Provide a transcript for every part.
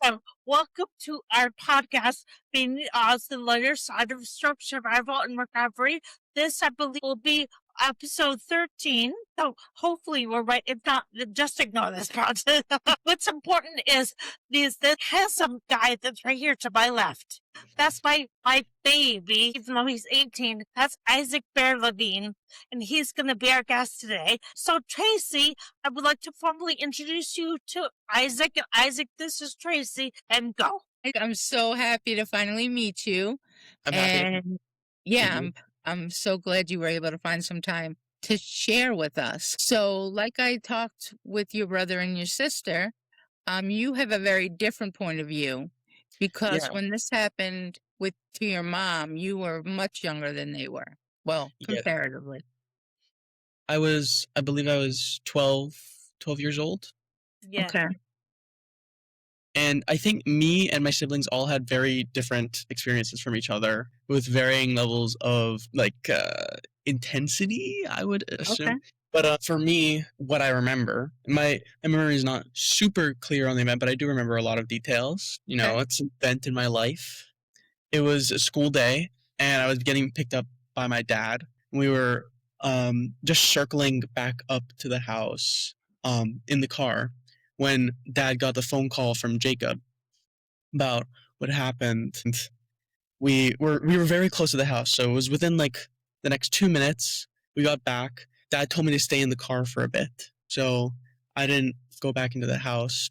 So, welcome to our podcast, Being the Odds, the Lighter Side of Stroke Survival and Recovery. This, I believe, will be episode 13. So, hopefully, we're right. If not, just ignore this part. What's important is this handsome guy that's right here to my left. That's my baby, even though he's 18. That's Isaac Bear Levine, and he's going to be our guest today. So, Tracy, I would like to formally introduce you to Isaac. And Isaac, this is Tracy, and go. I'm so happy to finally meet you. I'm happy. And yeah, I'm so glad you were able to find some time to share with us. So, like I talked with your brother and your sister, you have a very different point of view because Yeah. when this happened to your mom, you were much younger than they were. Well, Yeah. comparatively. I believe I was 12 years old. Yeah. Okay. And I think me and my siblings all had very different experiences from each other with varying levels of intensity, I would assume. Okay. But for me, what I remember, my memory is not super clear on the event, but I do remember a lot of details. You know, Okay. it's an event in my life. It was a school day, and I was getting picked up by my dad. We were just circling back up to the house in the car when Dad got the phone call from Jacob about what happened. And we were very close to the house, so it was within like the next 2 minutes. We got back. Dad told me to stay in the car for a bit, so I didn't go back into the house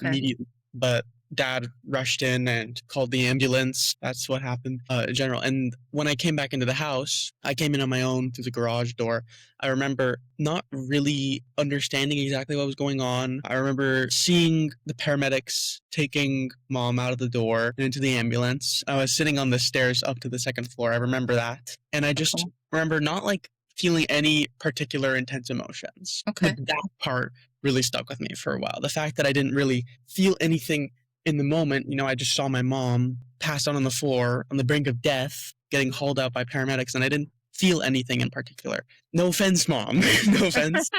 immediately. But Dad rushed in and called the ambulance. That's what happened in general. And when I came back into the house, I came in on my own through the garage door. I remember not really understanding exactly what was going on. I remember seeing the paramedics taking Mom out of the door and into the ambulance. I was sitting on the stairs up to the second floor. I remember that. And I just remember not like feeling any particular intense emotions. Okay. But that part really stuck with me for a while. The fact that I didn't really feel anything in the moment, you know, I just saw my mom pass out on the floor on the brink of death, getting hauled out by paramedics, and I didn't feel anything in particular. No offense, Mom. No offense.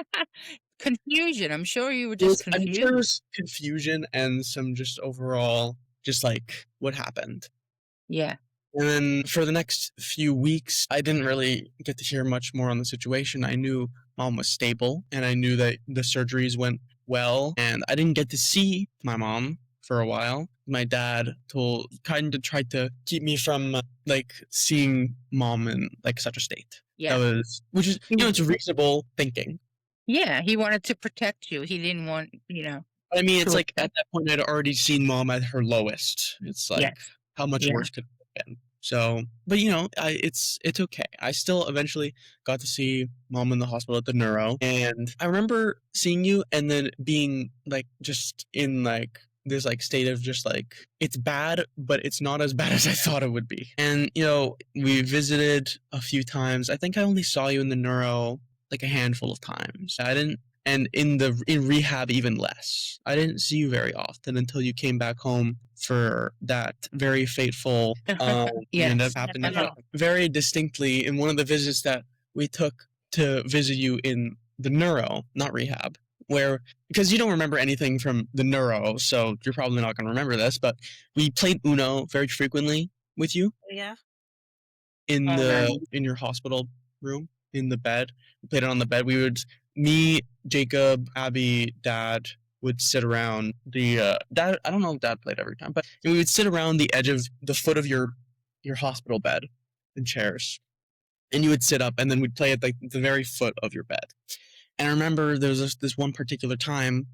Confusion. I'm sure you were just confused. I'm sure it was confusion and some just overall, just like what happened. Yeah. And then for the next few weeks, I didn't really get to hear much more on the situation. I knew Mom was stable, and I knew that the surgeries went well, and I didn't get to see my mom for a while. My dad tried to keep me from seeing Mom in like such a state. Yeah. Which is, you know, it's reasonable thinking. Yeah, he wanted to protect you. He didn't want, I mean, it's like at that point I'd already seen Mom at her lowest. It's like how much worse could it have been? So, but you know, it's okay. I still eventually got to see Mom in the hospital at the neuro, and I remember seeing you and then being like just in like this like state of just like it's bad, but it's not as bad as I thought it would be. And you know, we visited a few times. I think I only saw you in the neuro like a handful of times. And in rehab even less. I didn't see you very often until you came back home for that very fateful and that happened very distinctly in one of the visits that we took to visit you in the neuro, not rehab, because you don't remember anything from the neuro, so you're probably not going to remember this, but we played Uno very frequently with you. Yeah. In your hospital room, in the bed. We played it on the bed. Me, Jacob, Abby, Dad would sit around Dad. I don't know if Dad played every time, but we would sit around the edge of the foot of your hospital bed in chairs, and you would sit up, and then we'd play at like the very foot of your bed. And I remember there was this one particular time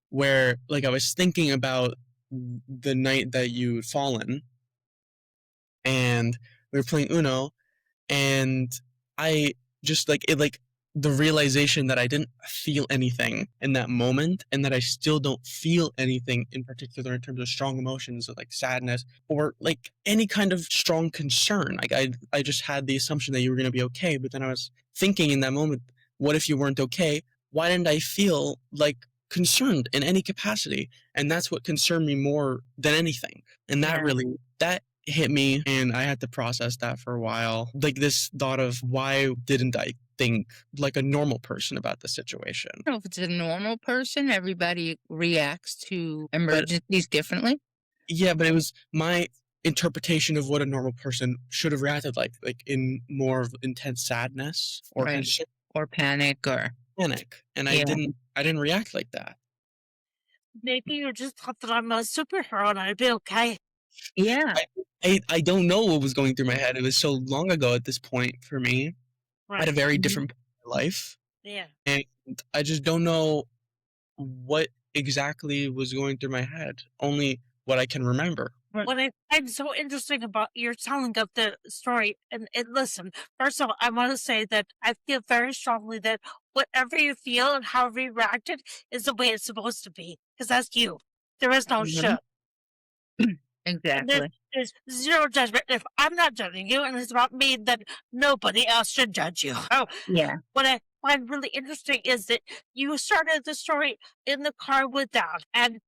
where like I was thinking about the night that you'd fallen, and we were playing Uno, and I just the realization that I didn't feel anything in that moment, and that I still don't feel anything in particular in terms of strong emotions or like sadness or like any kind of strong concern. Like I just had the assumption that you were going to be okay, but then I was thinking in that moment, what if you weren't okay? Why didn't I feel like concerned in any capacity? And that's what concerned me more than anything. And that hit me, and I had to process that for a while. Like this thought of why didn't I think like a normal person about the situation. I don't know if it's a normal person. Everybody reacts to But emergencies differently. yeah, but it was my interpretation of what a normal person should have reacted like in more of intense sadness or Right. concern, Or panic or panic, and yeah. I didn't react like that. Maybe you just thought that I'm a superhero and I'd be okay. Yeah. I don't know what was going through my head. It was so long ago at this point for me. I had a Right. very Mhm. different point in my life, Yeah. and I just don't know what exactly was going through my head. Only what I can remember. Right. What I find so interesting about your telling of the story, and listen, first of all, I want to say that I feel very strongly that whatever you feel and however you reacted is the way it's supposed to be, because that's you. There is no Mhm. shit. And Exactly. there's zero judgment. If I'm not judging you and it's about me, then nobody else should judge you. Oh, Yeah. what I find really interesting is that you started the story in the car with Dad. And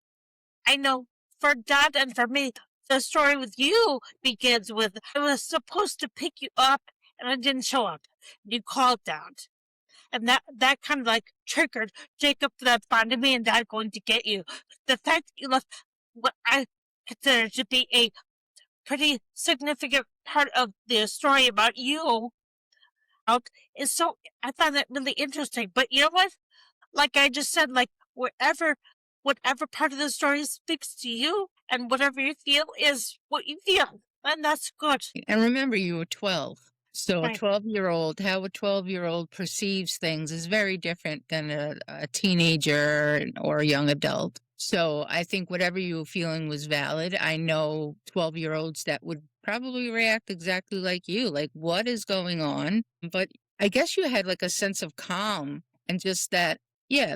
I know for Dad and for me, the story with you begins with I was supposed to pick you up and I didn't show up. You called Dad. And that kind of like triggered Jacob that finding me and Dad going to get you. The fact that you left what I consider to be a pretty significant part of the story about you out is so I find that really interesting. But you know what? Like I just said, like whatever part of the story speaks to you and whatever you feel is what you feel. And that's good. And remember, you were 12. So a Right. 12-year-old, how a 12-year-old perceives things is very different than a teenager or a young adult. So I think whatever you were feeling was valid. I know 12-year-olds that would probably react exactly like you, like, what is going on? But I guess you had like a sense of calm and just that, yeah,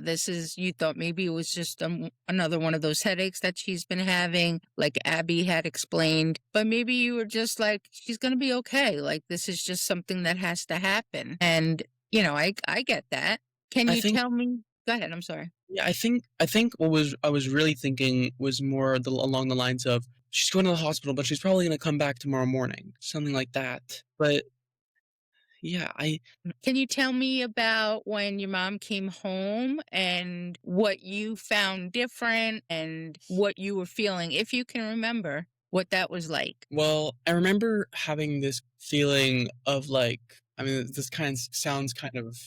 you thought maybe it was just another one of those headaches that she's been having, like Abby had explained. But maybe you were just like, she's going to be okay. Like, this is just something that has to happen. And, I get that. Can I you think tell me? Go ahead. I'm sorry. yeah, I think I was really thinking was more along the lines of she's going to the hospital, but she's probably going to come back tomorrow morning, something like that. But yeah, Can you tell me about when your mom came home and what you found different and what you were feeling, if you can remember what that was like? well, I remember having this feeling of like, I mean, this sounds kind of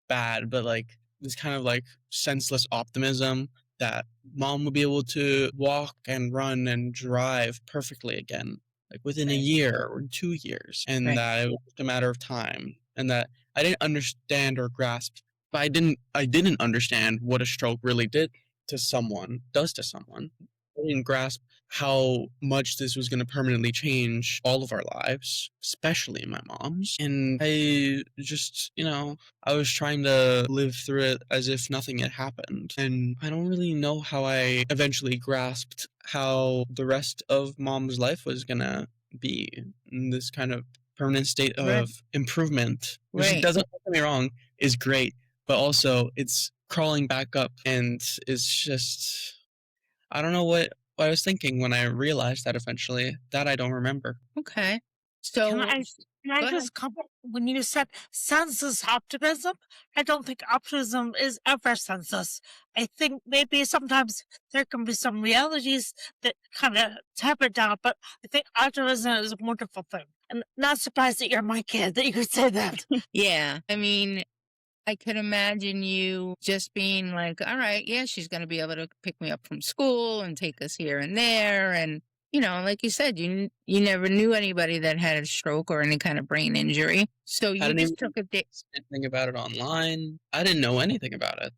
bad, but like this kind of like senseless optimism that mom would be able to walk and run and drive perfectly again, like within a Right. year or 2 years, and Right. that it was just a matter of time, and that I didn't understand or grasp, but I didn't understand what a stroke really does to someone. I didn't grasp how much this was going to permanently change all of our lives, especially my mom's. And I just, I was trying to live through it as if nothing had happened. And I don't really know how I eventually grasped how the rest of mom's life was going to be in this kind of permanent state Right. of improvement, which Right. doesn't, don't get me wrong, is great, but also it's crawling back up and it's just, I don't know what I was thinking when I realized that eventually. That I don't remember. Okay. Can So I can I go ahead. just comment when you said senseless optimism? I don't think optimism is ever senseless. I think maybe sometimes there can be some realities that kind of tap it down, but I think optimism is a wonderful thing. I'm not surprised that you're my kid that you could say that. Yeah. I mean, I could imagine you just being like, all right, yeah, she's going to be able to pick me up from school and take us here and there. And, like you said, you never knew anybody that had a stroke or any kind of brain injury. So I you didn't just even took a day. see anything about it online. I didn't know anything about it.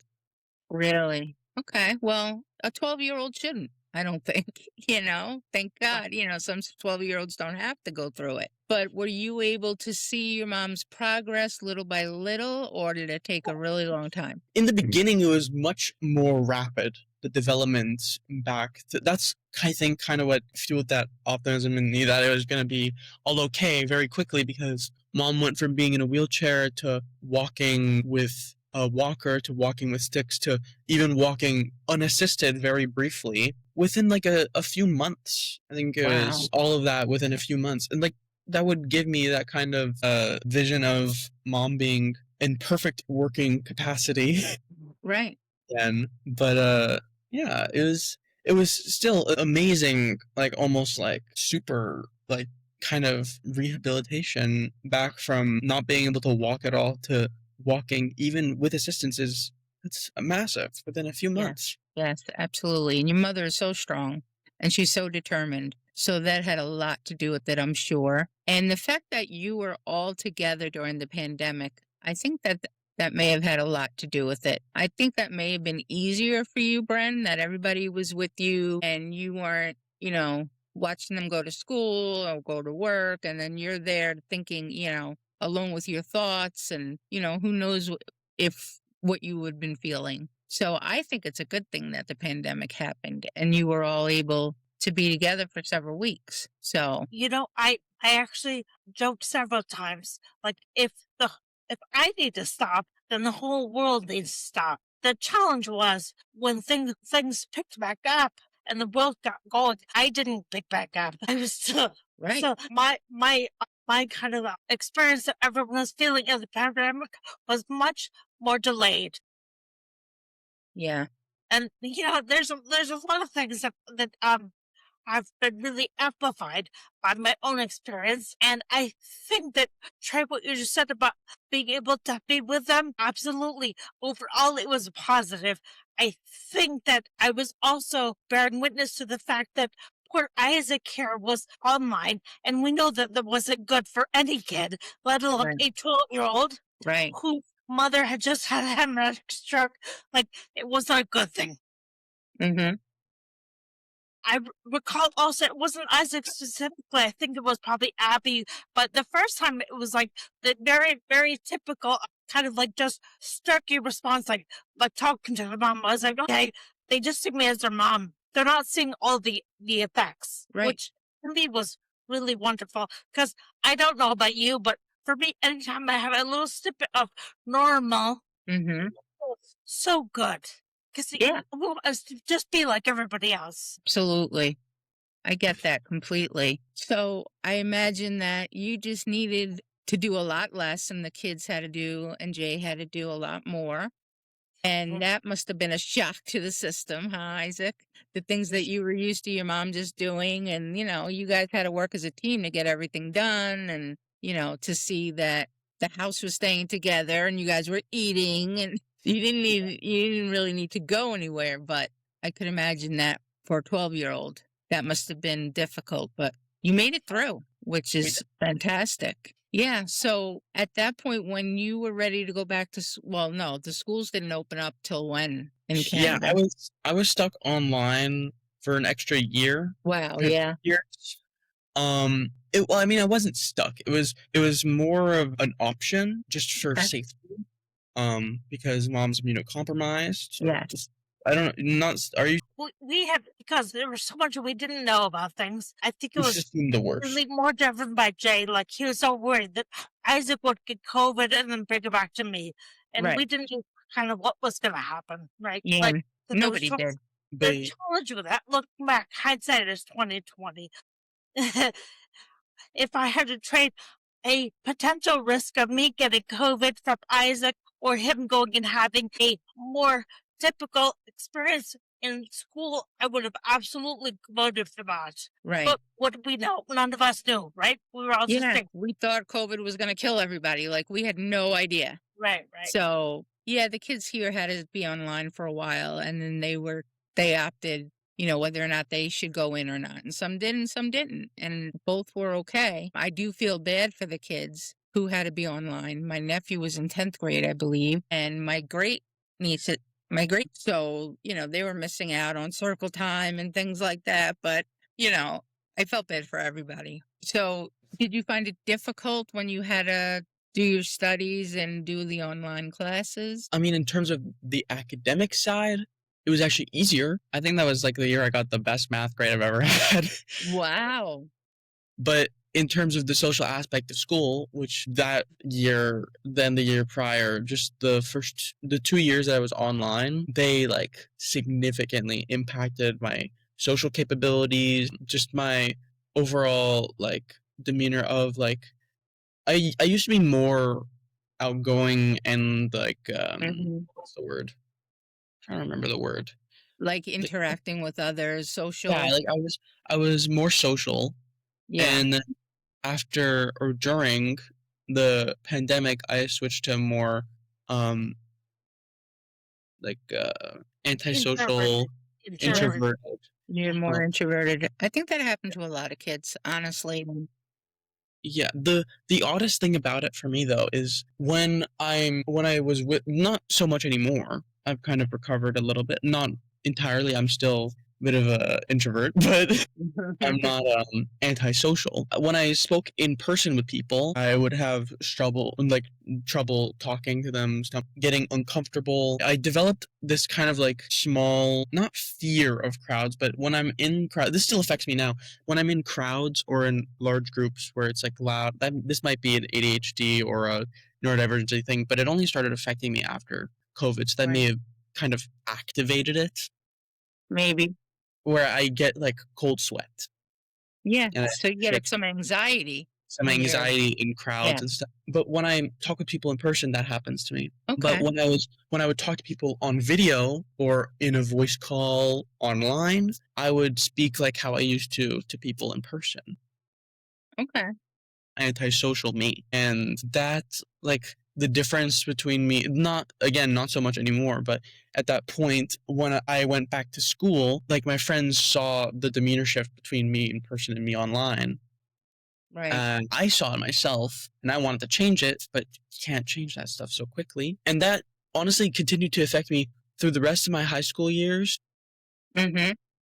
Really? Okay. Well, a 12-year-old shouldn't, I don't think, thank Right. God, some 12-year-olds don't have to go through it. But were you able to see your mom's progress little by little, or did it take a really long time? In the beginning, it was much more rapid. The development that's, I think, kind of what fueled that optimism in me that it was going to be all okay very quickly because mom went from being in a wheelchair to walking with a walker to walking with sticks to even walking unassisted very briefly within like a few months. I think it Wow. was all of that within a few months. And like that would give me that kind of vision of mom being in perfect working capacity Right. then. But yeah, it was still amazing, like almost like super like kind of rehabilitation back from not being able to walk at all to walking even with assistance is it's massive within a few Yeah. months. Yes, absolutely. And your mother is so strong and she's so determined. So that had a lot to do with it, I'm sure. And the fact that you were all together during the pandemic, I think that that may have had a lot to do with it. I think that may have been easier for you, Bren, that everybody was with you and you weren't, watching them go to school or go to work. And then you're there thinking, alone with your thoughts and, who knows if what you would have been feeling. So I think it's a good thing that the pandemic happened and you were all able to be together for several weeks. So, I actually joked several times, like if I need to stop, then the whole world needs to stop. The challenge was when things picked back up and the world got going. I didn't pick back up. I was still right. so my kind of experience that everyone was feeling in the pandemic was much more delayed. Yeah. And there's a lot of things that have been really amplified by my own experience. And I think that, Trey, what you just said about being able to be with them, absolutely. Overall, it was positive. I think that I was also bearing witness to the fact that poor Isaac here was online, and we know that that wasn't good for any kid, let alone Right. a 12-year-old Right. whose mother had just had a hemorrhagic stroke. Like, it was not a good thing. Mm-hmm. I recall also it wasn't Isaac specifically. I think it was probably Abby. But the first time it was like the very, very typical kind of like just snarky response, like talking to the mom. I was like, okay, they just see me as their mom. They're not seeing all the effects, Right. which to me was really wonderful. Because I don't know about you, but for me, anytime I have a little snippet of normal, Mm-hmm. it's so good. Because Yeah. I want us to just be like everybody else. Absolutely. I get that completely. So I imagine that you just needed to do a lot less and the kids had to do and Jay had to do a lot more. And that must have been a shock to the system, huh, Isaac? The things that you were used to your mom just doing. And, you guys had to work as a team to get everything done and, to see that the house was staying together and you guys were eating and you didn't really need to go anywhere. But I could imagine that for a 12-year-old, that must have been difficult, but you made it through, which is fantastic. Yeah. So at that point, when you were ready to go back to, well, no, the schools didn't open up till when in Yeah, Canada? I was stuck online for an extra year. Wow. and a Yeah. few years. Well, I mean, I wasn't stuck. It was more of an option just for Okay. safety. Because mom's immunocompromised. Yeah. Just I don't know. Are you? We had, because there was so much we didn't know about things. I think it It's was just been the worst. really more driven by Jay. Like, he was so worried that Isaac would get COVID and then bring it back to me, and Right. we didn't know kind of what was going to happen, right? Yeah. Like, that there was Nobody did. the But challenge with that. Looking back, hindsight is 2020. If I had to trade a potential risk of me getting COVID from Isaac or him going and having a more typical experience in school, I would have absolutely voted for that. Right. But what do we know? None of us knew, right? We were all just Yeah. thinking, We thought COVID was going to kill everybody. Like we had no idea. right. So yeah, the kids here had to be online for a while and then they opted, whether or not they should go in or not. And some did and some didn't. And both were okay. I do feel bad for the kids who had to be online. My nephew was in 10th grade, I believe. And my so, they were missing out on circle time and things like that. But, I felt bad for everybody. So did you find it difficult when you had to do your studies and do the online classes? I mean, in terms of the academic side, it was actually easier. I think that was like the year I got the best math grade I've ever had. Wow. But in terms of the social aspect of school, which that year, then the year prior, just the 2 years that I was online, they like significantly impacted my social capabilities, just my overall like demeanor of like, I used to be more outgoing and like Mhm. what's the word? Trying to remember the word. Like Like, interacting with others, yeah, social. like I was more social, Yeah. and then after or during the pandemic, I switched to more um like Introvert. antisocial, Yeah. Introvert. introverted. You're Uh, more introverted. I think that happened to a lot of kids, honestly. yeah, the oddest thing about it for me though is when I was with, not so much anymore. I've kind of recovered a little bit, not entirely. I'm still a bit of a introvert, but I'm not antisocial. When I spoke in person with people, I would have trouble talking to them, getting uncomfortable. I developed this kind of like small, not fear of crowds, but when I'm in crowd, this still affects me now. When I'm in crowds or in large groups where it's like loud, this might be an ADHD or a neurodivergency thing, but it only started affecting me after COVID, so that may Right. have kind of activated it, Maybe. where I get like cold sweat Yeah. and I So you get shake, some anxiety some when you're, anxiety in yeah. crowds and stuff. But when I talk with people in person, that happens to me. But Okay. when I would talk to people on video or in a voice call online, I would speak like how I used to people in person. Okay. Antisocial me. And that, like, the difference between me, not again, not so much anymore, but at that point when I went back to school, like my friends saw the demeanor shift between me in person and me online. Right. And I saw it myself and I wanted to change it, but you can't change that stuff so quickly. And that honestly continued to affect me through the rest of my high school years. Mm-hmm.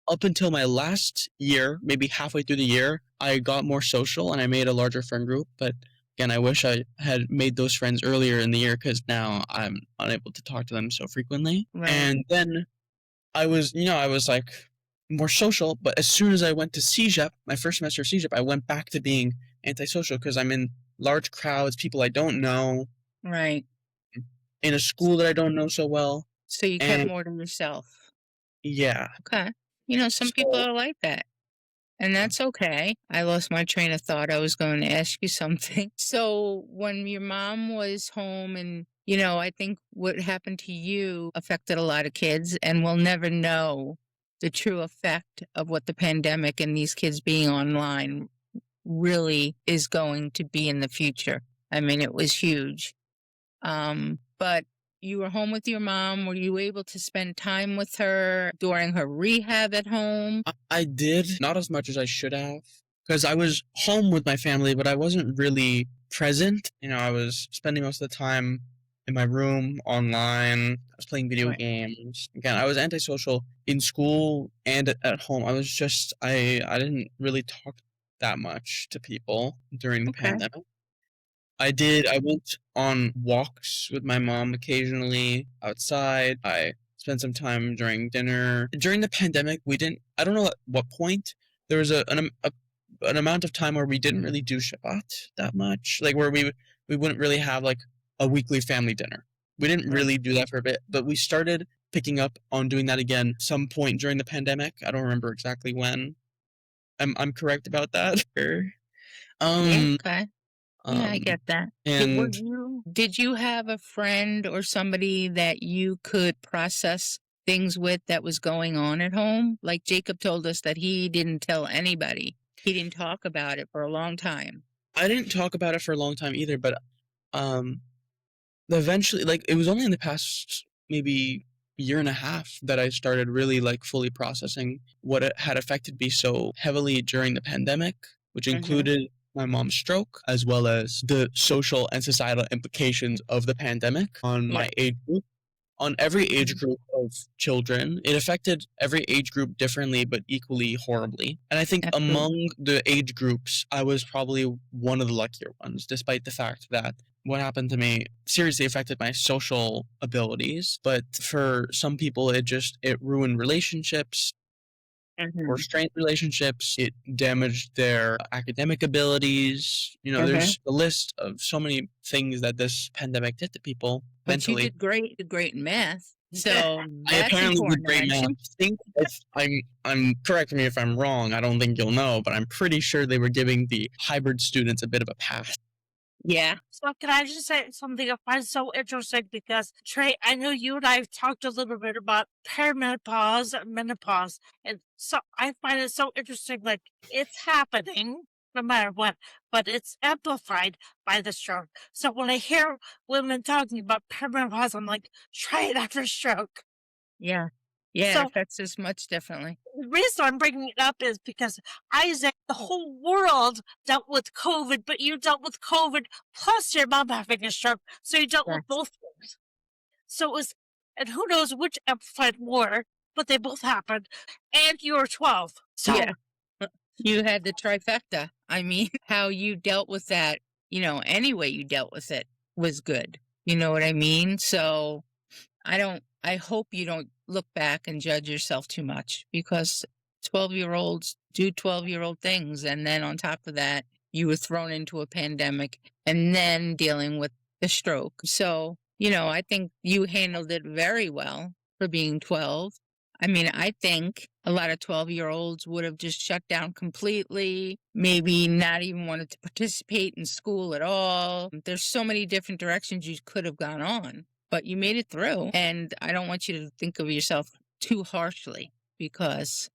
Up until my last year, maybe halfway through the year, I got more social and I made a larger friend group. But again, I wish I had made those friends earlier in the year because now I'm unable to talk to them so frequently. Right. And then I was like more social. But as soon as I went to CEGEP, my first semester of CEGEP, I went back to being antisocial because I'm in large crowds, people I don't know, Right. in a school that I don't know so well. So you kept And more to yourself. yeah, Okay. Some people so are like that. And that's okay. I lost my train of thought. I was going to ask you something. So, when your mom was home, and, I think what happened to you affected a lot of kids, and we'll never know the true effect of what the pandemic and these kids being online really is going to be in the future. I mean, it was huge. But you were home with your mom. Were you able to spend time with her during her rehab at home? I did not as much as I should have because I was home with my family, but I wasn't really present. I was spending most of the time in my room online. I was playing video Right. games. Again, I was antisocial in school and at home. I didn't really talk that much to people during the Okay. pandemic. I went on walks with my mom occasionally outside. I spent some time during dinner. During the pandemic, I don't know at what point, there was an amount of time where we didn't really do Shabbat that much, like where we wouldn't really have like a weekly family dinner. We didn't Right. really do that for a bit, but we started picking up on doing that again some point during the pandemic. I don't remember exactly when. I'm correct about that? Or, Yeah. um, Okay. Yeah, I um, get that. and Did you have a friend or somebody that you could process things with that was going on at home? Like Jacob told us that he didn't tell anybody. He didn't talk about it for a long time. I didn't talk about it for a long time either, but um eventually, like, it was only in the past maybe year and a half that I started really like fully processing what it had affected me so heavily during the pandemic, which Mm-hmm. included my mom's stroke as well as the social and societal implications of the pandemic on Yeah. my age group, on every age group of children. It affected every age group differently, but equally horribly. And I think Absolutely. among the age groups, I was probably one of the luckier ones, despite the fact that what happened to me seriously affected my social abilities. But for some people, it ruined relationships or Mm-hmm. strained relationships. It damaged their academic abilities. Mm-hmm. There's a list of so many things that this pandemic did to people But you mentally. did great in math. Yeah, So I that's apparently did important to great math. mention. I think if I'm correct me if I'm wrong. I don't think you'll know, but I'm pretty sure they were giving the hybrid students a bit of a pass. Yeah. So can I just say something I find so interesting because Trey, I know you and I have talked a little bit about perimenopause and menopause. And so I find it so interesting, like it's happening no matter what, but it's amplified by the stroke. So when I hear women talking about perimenopause, I'm like, try it after stroke. Yeah. Yeah, it So affects us much differently. the reason I'm bringing it up is because Isaac, the whole world dealt with COVID, but you dealt with COVID plus your mom having a stroke. So you dealt Yes. with both things. So it was, and who knows which amplified more, but they both happened. And you were 12. So Yeah. You had the trifecta. I mean, how you dealt with that, any way you dealt with it was good. You know what I mean? So I hope you don't look back and judge yourself too much because 12-year-olds do 12-year-old things. And then on top of that, you were thrown into a pandemic and then dealing with the stroke. So, I think you handled it very well for being 12. I mean, I think a lot of 12-year-olds would have just shut down completely, maybe not even wanted to participate in school at all. There's so many different directions you could have gone on, but you made it through. And I don't want you to think of yourself too harshly because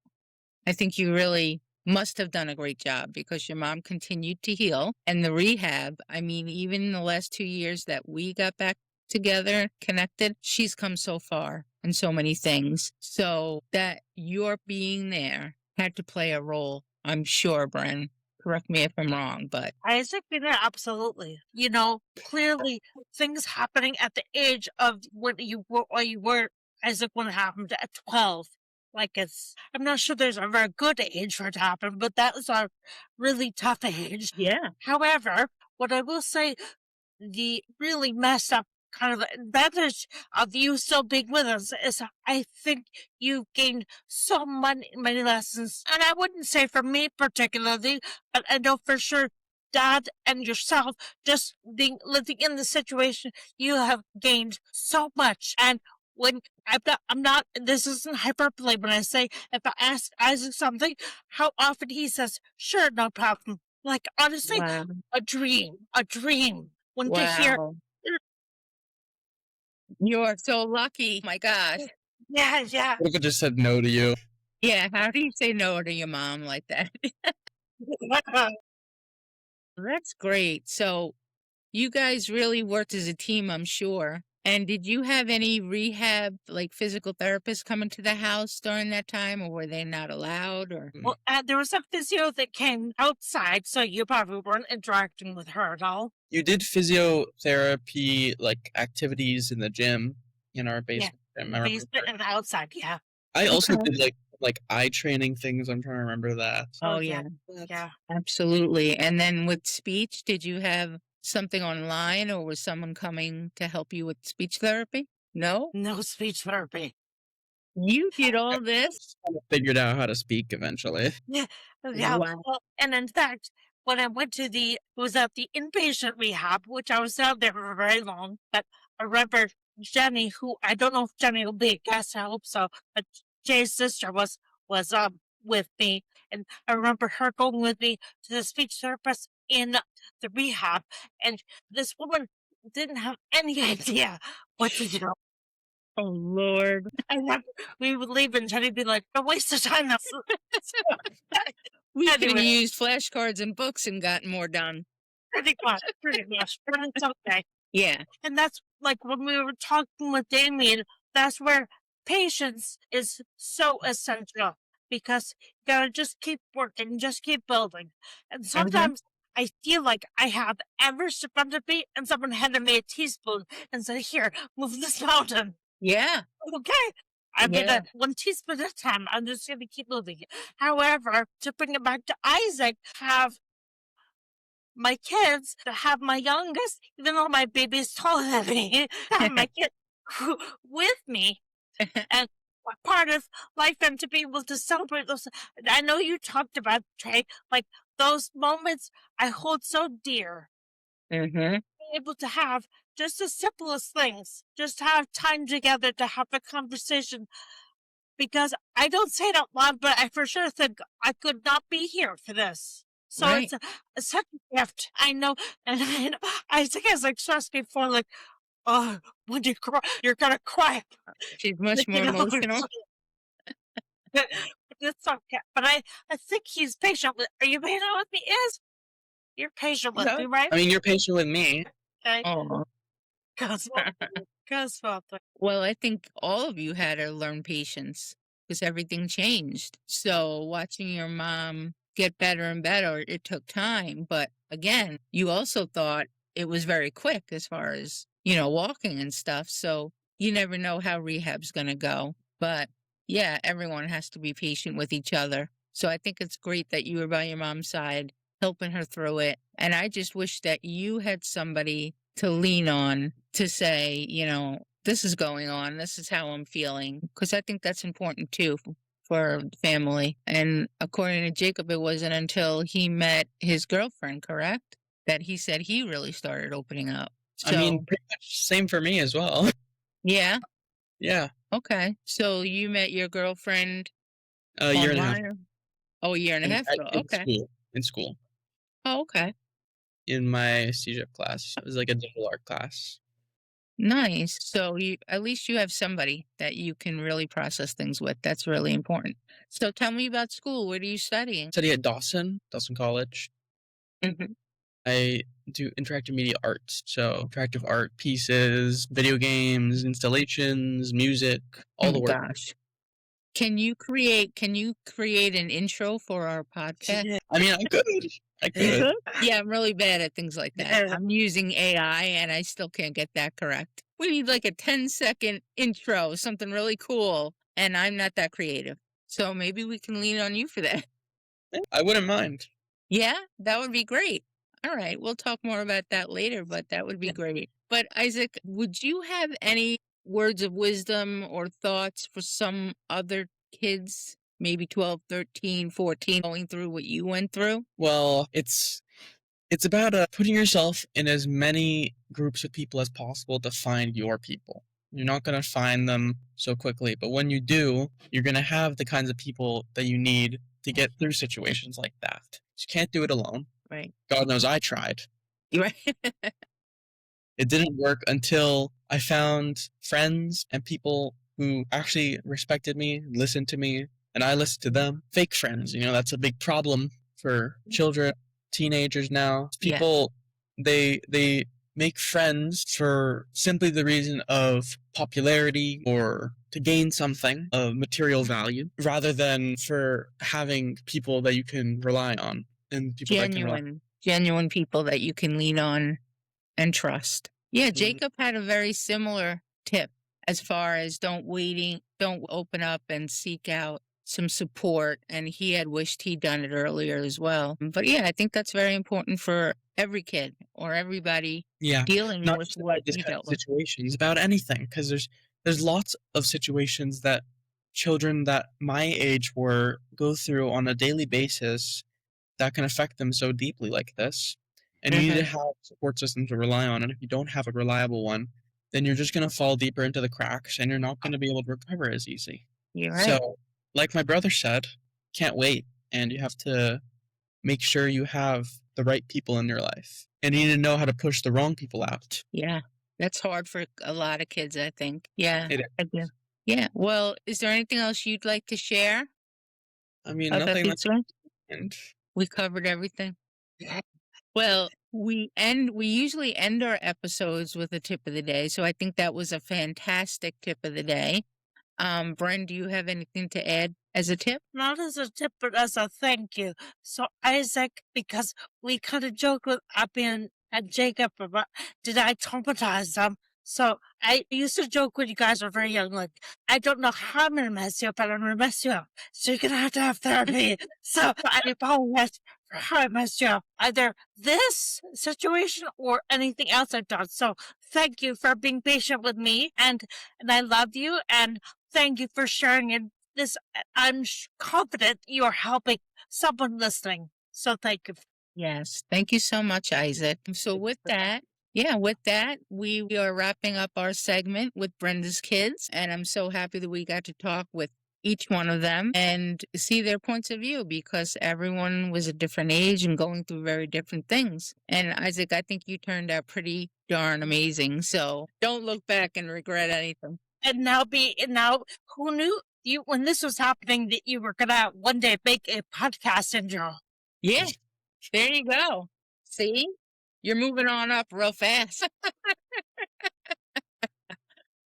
I think you really must have done a great job because your mom continued to heal. And the rehab, I mean, even in the last 2 years that we got back together, connected, she's come so far in so many things. So that your being there had to play a role, I'm sure, Bren. Correct me if I'm wrong, but Isaac being there, absolutely. Clearly things happening at the age of when you were Isaac when it happened at 12. Like I'm not sure there's a very good age for it to happen, but that was a really tough age. yeah. However, what I will say, the really messed up kind of advantage of you still being with us is I think you've gained so many lessons. And I wouldn't say for me particularly, but I know for sure Dad and yourself just living in the situation, you have gained so much. And when I'm not, this isn't hyperbole when I say if I ask Isaac something, how often he says, sure, no problem. Like honestly, Wow. a dream. When to hear, Wow. You're so lucky. My gosh. yeah. What if I just said no to you? Yeah. How do you say no to your mom like that? That's great. So you guys really worked as a team, I'm sure. And did you have any rehab, like physical therapists coming to the house during that time, or were they not allowed? Or Well, there was a physio that came outside, so you probably weren't interacting with her at all. You did physiotherapy like activities in the gym in our basement. gym, I remember. Basement and outside, yeah. I also Okay. did like eye training things. I'm trying to remember that. oh yeah. yeah, Yeah. absolutely. And then with speech, did you have something online, or was someone coming to help you with speech therapy? No, No speech therapy. you did all this. Figured out how to speak eventually. Yeah. Wow. Well, and in fact, when I went to it was at the inpatient rehab, which I was out there for very long, but I remember Jenny, who I don't know if Jenny will be a guest, I hope so, but Jay's sister was with me, and I remember her going with me to the speech therapist in the rehab, and this woman didn't have any idea what to do. Oh Lord. And then we would leave, and Jenny'd be like, "A waste of time." We could have Anyway. used flashcards and books and gotten more done. Pretty much, but it's okay. Yeah. And that's like when we were talking with Damien, that's where patience is so essential because you gotta just keep working, just keep building. And sometimes I feel like I have Everest in front of me and someone handed me a teaspoon and said, here, move this mountain. Yeah. Okay. I'm Yeah. gonna 1 teaspoon at a time. I'm just gonna keep moving. However, to bring it back to Isaac, have my kids, to have my youngest, even though my baby's taller than me, to have my kid with me and a part of life and to be able to celebrate those. I know you talked about, Trey, like those moments I hold so dear. Mm-hmm. Being able to have just the simplest things, just have time together to have a conversation. Because I don't say it out loud, but I for sure think I could not be here for this. So Right. it's such a gift. I know, and I know. I think I was expressed before, like, oh, when you cry, you're gonna cry. She's much more You know, emotional. but it's okay. But I think he's patient with. Are you patient with me? Is you're patient with Yeah. me, right? I mean, you're patient with me. Okay. Oh. Cause Father. Well, I think all of you had to learn patience because everything changed. So watching your mom get better and better, it took time. But again, you also thought it was very quick as far as, walking and stuff. So you never know how rehab's going to go. But yeah, everyone has to be patient with each other. So I think it's great that you were by your mom's side, helping her through it. And I just wish that you had somebody to lean on to say, this is going on. This is how I'm feeling. Because I think that's important too for family. And according to Jacob, it wasn't until he met his girlfriend, correct? That he said he really started opening up. I mean, So, pretty much same for me as well. yeah. Yeah. Okay. So you met your girlfriend A year and a half online? Oh, a year and a half ago. in Okay. school. In school. Oh, okay. In my CGIP class. It was like a digital art class. Nice. So at least you have somebody that you can really process things with. That's really important. So tell me about school. What are you studying? Study at Dawson College. Mhm. I do interactive media arts. So interactive art pieces, video games, installations, music, all the work. Gosh. Can you create an intro for our podcast? I mean, I could. I could. Yeah, I'm really bad at things like that. I'm using AI and I still can't get that correct. We need like a 10-second intro, something really cool, and I'm not that creative. So maybe we can lean on you for that. I wouldn't mind. Yeah, that would be great. All right, we'll talk more about that later, but that would be great. But Isaac, would you have any words of wisdom or thoughts for some other kids, maybe 12, 13, 14, going through what you went through? Well, it's about putting yourself in as many groups of people as possible to find your people. You're not going to find them so quickly, but when you do, you're going to have the kinds of people that you need to get through situations like that. You can't do it alone. Right. God knows I tried. You're right. It didn't work until I found friends and people who actually respected me, listened to me, and I listened to them. Fake friends, that's a big problem for children, teenagers now. Yeah. People, they make friends for simply the reason of popularity or to gain something of material value rather than for having people that you can rely on and people that can rely. Genuine people that you can lean on and trust. Yeah, Mhm. Jacob had a very similar tip as far as don't open up and seek out some support. And he had wished he'd done it earlier as well. But yeah, I think that's very important for every kid or everybody Yeah, dealing not with just what about this you kind dealt of with. situations, about anything, because there's lots of situations that children that my age were go through on a daily basis that can affect them so deeply like this. And you need to have a support system to rely on. And if you don't have a reliable one, then you're just going to fall deeper into the cracks and you're not going to be able to recover as easy. You're right. So, like my brother said, can't wait. And you have to make sure you have the right people in your life. And you need to know how to push the wrong people out. Yeah, that's hard for a lot of kids, I think. Yeah, It I do. Yeah. Well, is there anything else you'd like to share I mean, about nothing this one? and We covered everything. Well, we usually end our episodes with a tip of the day, so I think that was a fantastic tip of the day. Bren, do you have anything to add as a tip? Not as a tip, but as a thank you. So Isaac, because we kind of joke with Abby and Jacob about, did I traumatize them? So I used to joke when you guys were very young, like, I don't know how I'm going to mess you up, but I'm going to mess you up. So you're going to have therapy. So I apologize for how I messed you up, either this situation or anything else I've done. So thank you for being patient with me, and I love you, and thank you for sharing it. This, I'm confident you are helping someone listening. So thank you. Yes. Thank you so much, Isaac. So with that, we are wrapping up our segment with Brenda's kids. And I'm so happy that we got to talk with each one of them and see their points of view, because everyone was a different age and going through very different things. And Isaac, I think you turned out pretty darn amazing. So don't look back and regret anything. And now, who knew you when this was happening that you were gonna one day make a podcast, Angel? Yeah, there you go. See, you're moving on up real fast.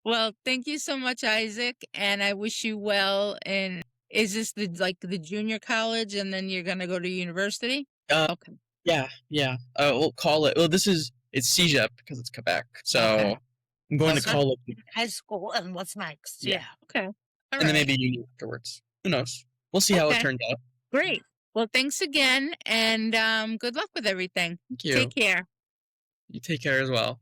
Well, thank you so much, Isaac, and I wish you well. And is this the junior college, and then you're gonna go to university? Okay. Yeah. We'll call it. Well, it's CEGEP because it's Quebec. So Okay. I'm going to So call it, high school, and what's next? Yeah. Okay. All and then right. maybe uni afterwards. Who knows? We'll see how it Okay. turns out. Great. Well, thanks again, and good luck with everything. Thank you. Take care. You take care as well. Okay.